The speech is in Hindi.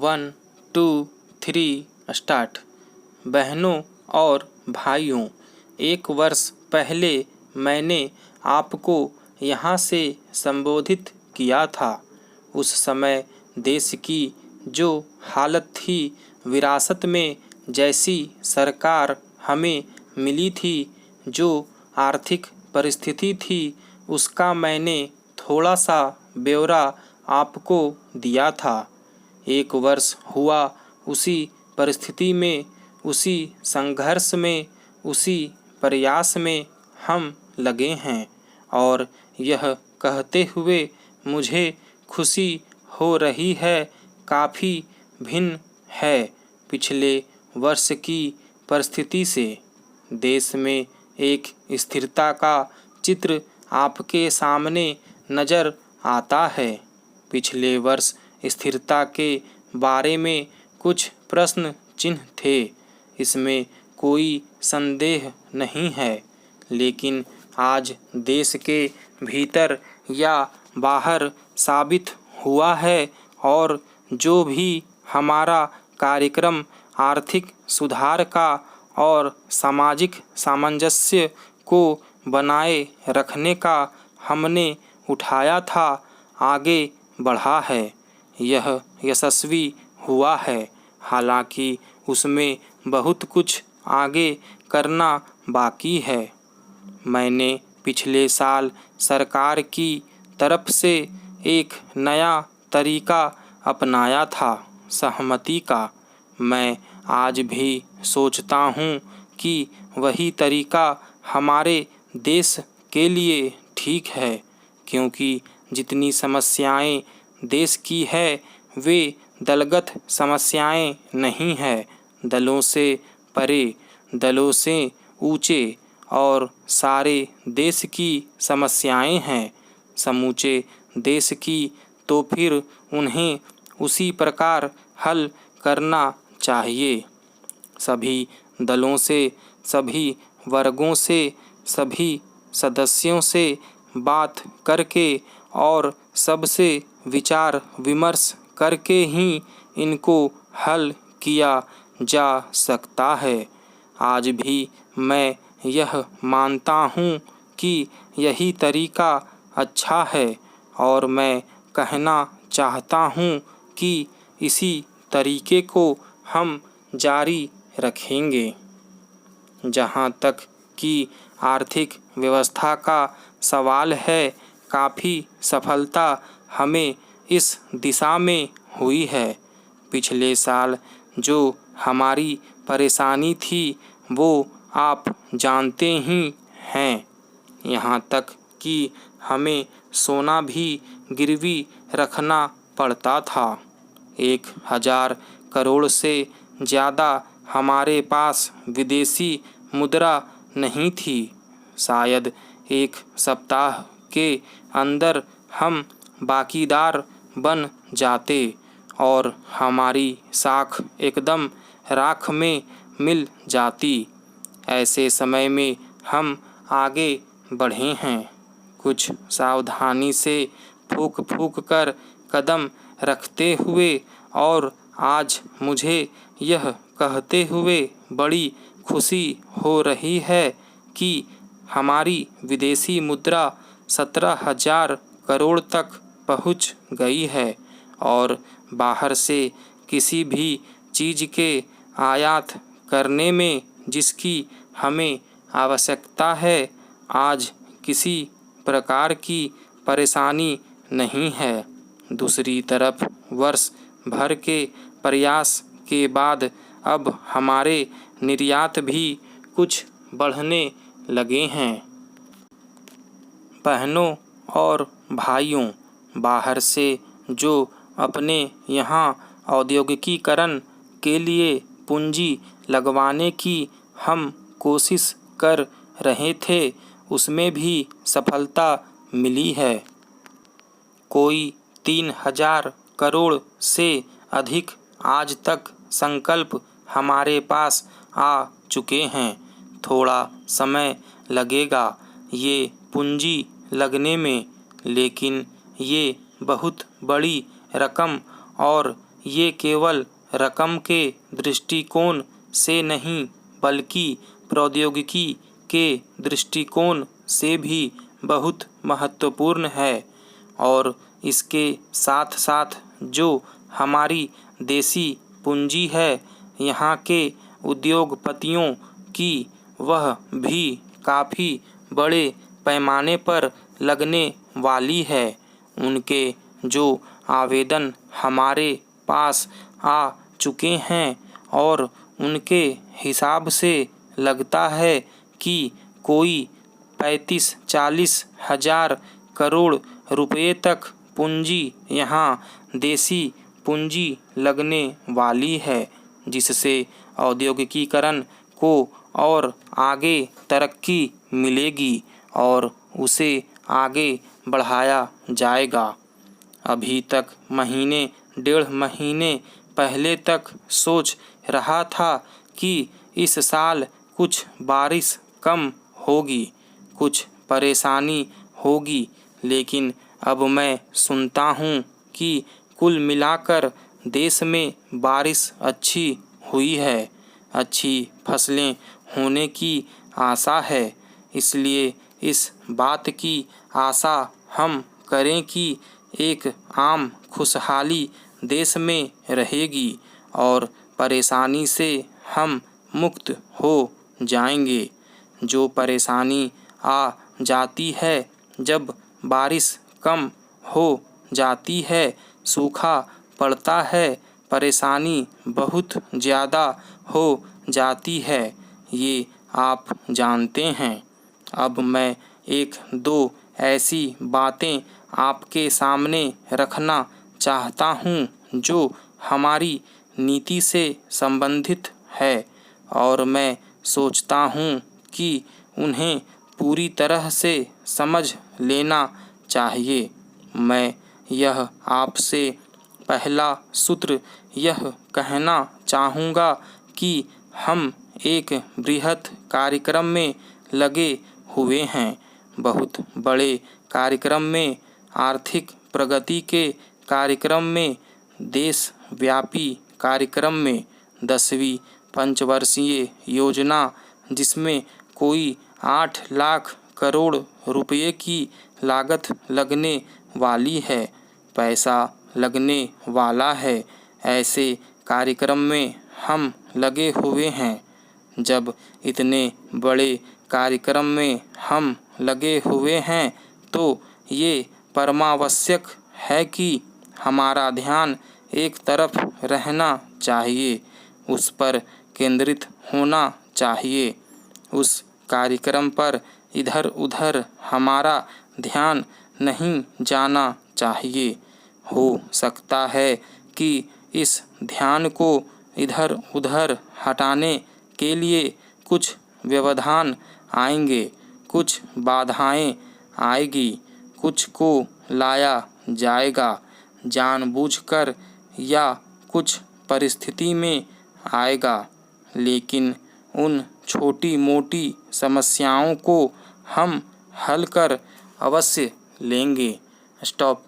1 2 3 स्टार्ट। बहनों और भाइयों, 1 वर्ष पहले मैंने आपको यहाँ से संबोधित किया था। उस समय देश की जो हालत थी, विरासत में जैसी सरकार हमें मिली थी, जो आर्थिक परिस्थिति थी, उसका मैंने थोड़ा सा ब्यौरा आपको दिया था। 1 वर्ष हुआ उसी परिस्थिति में, उसी संघर्ष में, उसी प्रयास में हम लगे हैं और यह कहते हुए मुझे खुशी हो रही है, काफ़ी भिन्न है पिछले वर्ष की परिस्थिति से। देश में एक स्थिरता का चित्र आपके सामने नज़र आता है। पिछले वर्ष स्थिरता के बारे में कुछ प्रश्न चिन्ह थे, इसमें कोई संदेह नहीं है। लेकिन आज देश के भीतर या बाहर साबित हुआ है और जो भी हमारा कार्यक्रम आर्थिक सुधार का और सामाजिक सामंजस्य को बनाए रखने का हमने उठाया था, आगे बढ़ा है। यह यशस्वी हुआ है, हालांकि उसमें बहुत कुछ आगे करना बाकी है। मैंने पिछले साल सरकार की तरफ से एक नया तरीका अपनाया था, सहमति का। मैं आज भी सोचता हूँ कि वही तरीका हमारे देश के लिए ठीक है, क्योंकि जितनी समस्याएं देश की है वे दलगत समस्याएं नहीं है, दलों से परे, दलों से ऊंचे और सारे देश की समस्याएं हैं, समूचे देश की। तो फिर उन्हें उसी प्रकार हल करना चाहिए। सभी दलों से, सभी वर्गों से, सभी सदस्यों से बात करके और सबसे विचार विमर्श करके ही इनको हल किया जा सकता है। आज भी मैं यह मानता हूँ कि यही तरीका अच्छा है और मैं कहना चाहता हूँ कि इसी तरीके को हम जारी रखेंगे। जहाँ तक कि आर्थिक व्यवस्था का सवाल है, काफ़ी सफलता हमें इस दिशा में हुई है। पिछले साल जो हमारी परेशानी थी वो आप जानते ही हैं। यहाँ तक कि हमें सोना भी गिरवी रखना पड़ता था। 1000 करोड़ से ज़्यादा हमारे पास विदेशी मुद्रा नहीं थी। शायद 1 सप्ताह के अंदर हम बाकीदार बन जाते और हमारी साख एकदम राख में मिल जाती। ऐसे समय में हम आगे बढ़े हैं, कुछ सावधानी से फूंक फूंक कर कदम रखते हुए, और आज मुझे यह कहते हुए बड़ी खुशी हो रही है कि हमारी विदेशी मुद्रा 17,000 करोड़ तक पहुंच गई है और बाहर से किसी भी चीज़ के आयात करने में जिसकी हमें आवश्यकता है, आज किसी प्रकार की परेशानी नहीं है। दूसरी तरफ वर्ष भर के प्रयास के बाद अब हमारे निर्यात भी कुछ बढ़ने लगे हैं। बहनों और भाइयों, बाहर से जो अपने यहाँ औद्योगिकीकरण के लिए पूंजी लगवाने की हम कोशिश कर रहे थे, उसमें भी सफलता मिली है। कोई 3,000 करोड़ से अधिक आज तक संकल्प हमारे पास आ चुके हैं। थोड़ा समय लगेगा ये पूंजी लगने में, लेकिन ये बहुत बड़ी रकम और ये केवल रकम के दृष्टिकोण से नहीं बल्कि प्रौद्योगिकी के दृष्टिकोण से भी बहुत महत्वपूर्ण है। और इसके साथ साथ जो हमारी देसी पूंजी है यहाँ के उद्योगपतियों की, वह भी काफ़ी बड़े पैमाने पर लगने वाली है। उनके जो आवेदन हमारे पास आ चुके हैं और उनके हिसाब से लगता है कि कोई 35-40 हज़ार करोड़ रुपए तक पूंजी यहाँ देसी पूंजी लगने वाली है, जिससे औद्योगिकीकरण को और आगे तरक्की मिलेगी और उसे आगे बढ़ाया जाएगा। अभी तक महीने 1.5 महीने पहले तक सोच रहा था कि इस साल कुछ बारिश कम होगी, कुछ परेशानी होगी, लेकिन अब मैं सुनता हूँ कि कुल मिलाकर देश में बारिश अच्छी हुई है, अच्छी फसलें होने की आशा है। इसलिए इस बात की आशा हम करें कि एक आम खुशहाली देश में रहेगी और परेशानी से हम मुक्त हो जाएंगे। जो परेशानी आ जाती है जब बारिश कम हो जाती है, सूखा पड़ता है, परेशानी बहुत ज़्यादा हो जाती है, ये आप जानते हैं। अब मैं 1-2 ऐसी बातें आपके सामने रखना चाहता हूँ जो हमारी नीति से संबंधित है और मैं सोचता हूँ कि उन्हें पूरी तरह से समझ लेना चाहिए। मैं यह आपसे पहला सूत्र यह कहना चाहूँगा कि हम एक बृहत कार्यक्रम में लगे हुए हैं, बहुत बड़े कार्यक्रम में, आर्थिक प्रगति के कार्यक्रम में, देशव्यापी कार्यक्रम में, 10वीं पंचवर्षीय योजना जिसमें कोई 8 लाख करोड़ रुपए की लागत लगने वाली है, पैसा लगने वाला है, ऐसे कार्यक्रम में हम लगे हुए हैं। जब इतने बड़े कार्यक्रम में हम लगे हुए हैं तो ये परमावश्यक है कि हमारा ध्यान एक तरफ रहना चाहिए, उस पर केंद्रित होना चाहिए। उस कार्यक्रम पर इधर उधर हमारा ध्यान नहीं जाना चाहिए। हो सकता है कि इस ध्यान को इधर उधर हटाने के लिए कुछ व्यवधान आएंगे, कुछ बाधाएं आएगी, कुछ को लाया जाएगा जानबूझकर या कुछ परिस्थिति में आएगा, लेकिन उन छोटी मोटी समस्याओं को हम हल कर अवश्य लेंगे। स्टॉप।